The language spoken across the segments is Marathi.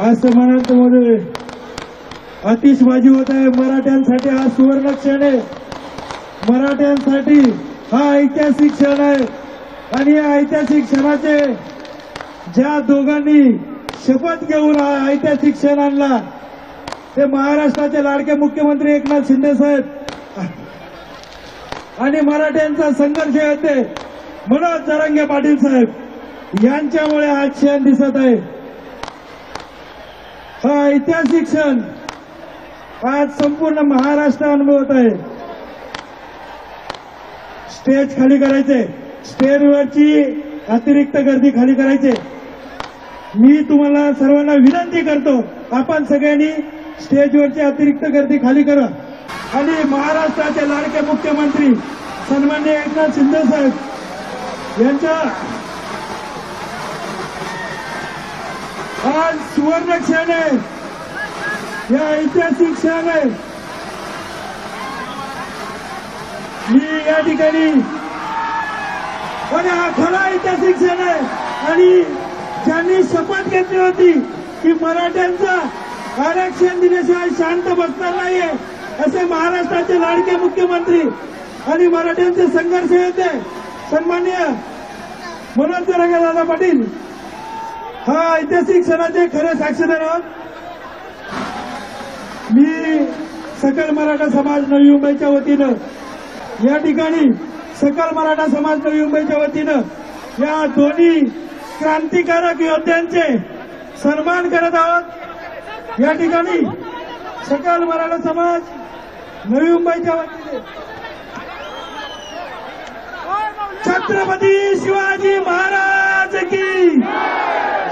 असं म्हणत महोदय आतिषबाजी होत आहे. मराठ्यांसाठी हा सुवर्ण क्षण आहे. मराठ्यांसाठी हा ऐतिहासिक क्षण आहे आणि या ऐतिहासिक क्षणाचे ज्या दोघांनी शपथ घेऊन हा ऐतिहासिक क्षण आणला ते महाराष्ट्राचे लाडके मुख्यमंत्री एकनाथ शिंदे साहेब आणि मराठ्यांचा संघर्ष येते मनोज जरांगे पाटील साहेब यांच्यामुळे हा क्षण दिसत आहे. हा ऐतिहासिक क्षण आज संपूर्ण महाराष्ट्र अनुभवत आहे. स्टेज खाली करायचे, स्टेजवरची अतिरिक्त गर्दी खाली करायचे. मी तुम्हाला सर्वांना विनंती करतो आपण सगळ्यांनी स्टेजवरची अतिरिक्त गर्दी खाली करा आणि महाराष्ट्राचे लाडके मुख्यमंत्री सन्माननीय एकनाथ शिंदे साहेब यांच्या आज सुवर्ण क्षण आहे. या ऐतिहासिक क्षण आहे. मी या ठिकाणी हा खरा ऐतिहासिक क्षण आहे आणि ज्यांनी शपथ घेतली होती की मराठ्यांचा आरक्षण दिल्याशिवाय शांत बसणार नाहीये असे महाराष्ट्राचे लाडके मुख्यमंत्री आणि मराठ्यांचे संघर्ष येते सन्माननीय मनोज जरांगे दादा पाटील हा ऐतिहासिक क्षणाचे खरे साक्षीदार आहोत. मी सकल मराठा समाज नवी मुंबईच्या वतीनं या ठिकाणी सकल मराठा समाज नवी मुंबईच्या वतीनं या दोन्ही क्रांतिकारक योद्ध्यांचे सन्मान करत आहोत. या ठिकाणी सकल मराठा समाज नवी मुंबईच्या वतीने छत्रपती शिवाजी महाराज की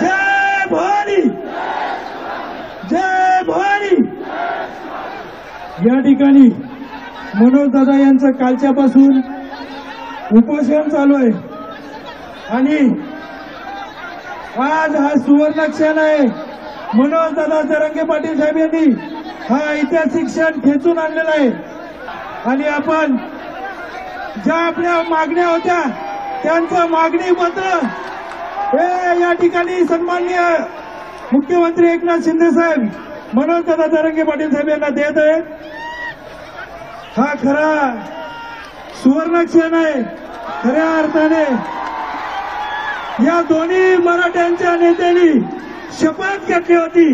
जय भवानी, जय भवानी. या ठिकाणी मनोज दादा यांचं कालच्यापासून उपोषण चालू आहे आणि आज हा सुवर्ण क्षण आहे. मनोज दादा जरांगे पाटील साहेब यांनी हा ऐतिहासिक क्षण खेचून आणलेला आहे आणि आपण ज्या आपल्या मागण्या होत्या त्यांचं मागणी पत्र हे या ठिकाणी सन्माननीय मुख्यमंत्री एकनाथ शिंदे साहेब मनोज दादा जरांगे पाटील साहेब यांना देत आहेत. हा खरा सुवर्ण क्षण आहे. खऱ्या अर्थाने या दोन्ही मराठ्यांच्या नेत्यांनी शपथ घेतली होती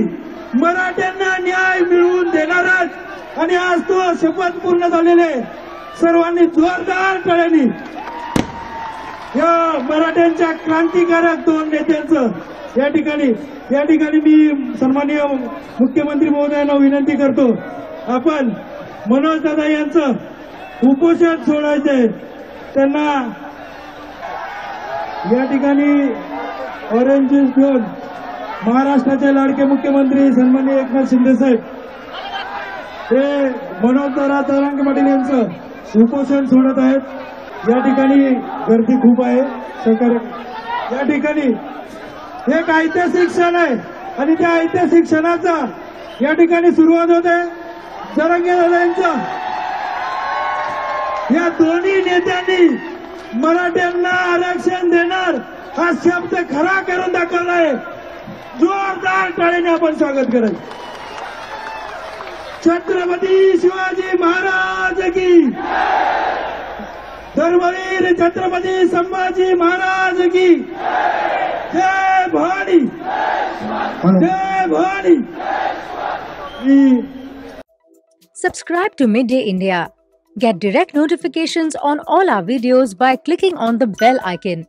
मराठ्यांना न्याय मिळवून देणारच आणि आज तो शपथ पूर्ण झालेले सर्वांनी जोरदार टाळ्यांनी या मराठ्यांच्या क्रांतिकारक दोन नेत्यांचं या ठिकाणी मी सन्माननीय मुख्यमंत्री महोदयांना विनंती करतो आपण मनोज दादा यांचं उपोषण सोडायचंय. त्यांना या ठिकाणी ऑरेंज ज्यूस घेऊन महाराष्ट्राचे लाडके मुख्यमंत्री सन्माननीय एकनाथ शिंदे साहेब ते मनोज दादा जरांगे पाटील यांचं उपोषण सोडत आहेत. या ठिकाणी गर्दी खूप आहे. या ठिकाणी एक ऐतिहासिक क्षण आहे आणि त्या ऐतिहासिक क्षणाचा या ठिकाणी सुरुवात होते. जरांगे दादा यांचं या दोन्ही नेत्यांनी मराठ्यांना आरक्षण देणार हा शब्द खरा करून दाखवला आहे. जोरदार टाळीने आपण स्वागत करायचं. छत्रपती शिवाजी महाराज की, धर्मवीर छत्रपती संभाजी महाराज की जय भवानी, जय Bhavani. Subscribe to Midday India. Get direct notifications on all our videos by clicking on the bell icon.